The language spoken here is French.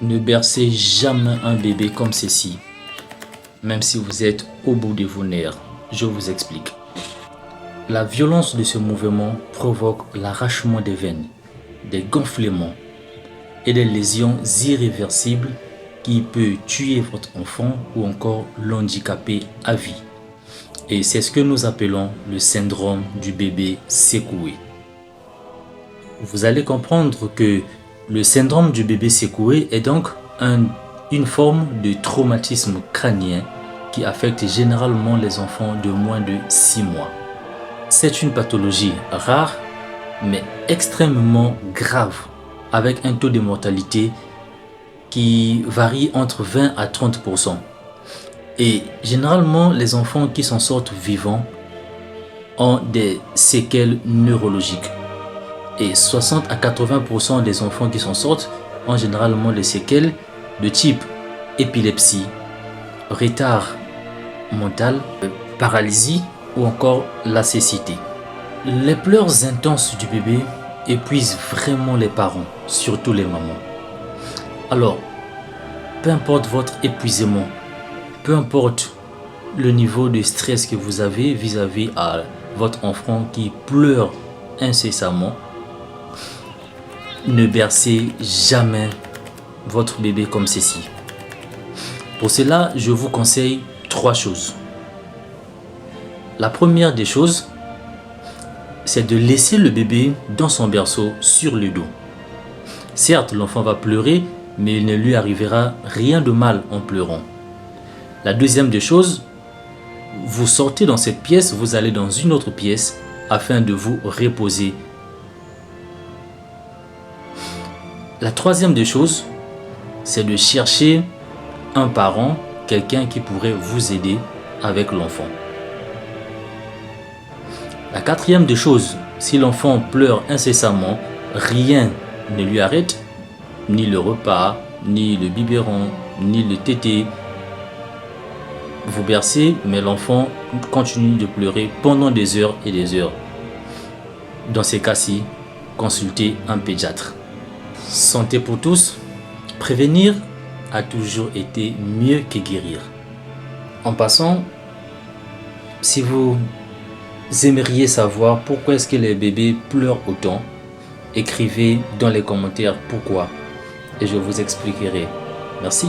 Ne bercez jamais un bébé comme ceci, même si vous êtes au bout de vos nerfs. Je vous explique. La violence de ce mouvement provoque l'arrachement des veines, des gonflements et des lésions irréversibles qui peuvent tuer votre enfant ou encore l'handicaper à vie. Et c'est ce que nous appelons le syndrome du bébé secoué. Vous allez comprendre que le syndrome du bébé secoué est donc une forme de traumatisme crânien qui affecte généralement les enfants de moins de 6 mois. C'est une pathologie rare mais extrêmement grave avec un taux de mortalité qui varie entre 20 à 30%. Et généralement, les enfants qui s'en sortent vivants ont des séquelles neurologiques. Et 60 à 80% des enfants qui s'en sortent ont généralement des séquelles de type épilepsie, retard mental, paralysie ou encore la cécité. Les pleurs intenses du bébé épuisent vraiment les parents, surtout les mamans. Alors, peu importe votre épuisement, peu importe le niveau de stress que vous avez vis-à-vis à votre enfant qui pleure incessamment, ne bercez jamais votre bébé comme ceci. Pour cela, je vous conseille 3 choses. La première des choses, c'est de laisser le bébé dans son berceau sur le dos. Certes, l'enfant va pleurer, mais il ne lui arrivera rien de mal en pleurant. La deuxième des choses, vous sortez dans cette pièce, vous allez dans une autre pièce afin de vous reposer. La troisième des choses, c'est de chercher un parent, quelqu'un qui pourrait vous aider avec l'enfant. La quatrième des choses, si l'enfant pleure incessamment, rien ne lui arrête, ni le repas, ni le biberon, ni le tété. Vous bercez, mais l'enfant continue de pleurer pendant des heures et des heures. Dans ces cas-ci, consultez un pédiatre. Santé pour tous, prévenir a toujours été mieux que guérir. En passant, si vous aimeriez savoir pourquoi est-ce que les bébés pleurent autant, écrivez dans les commentaires pourquoi et je vous expliquerai. Merci.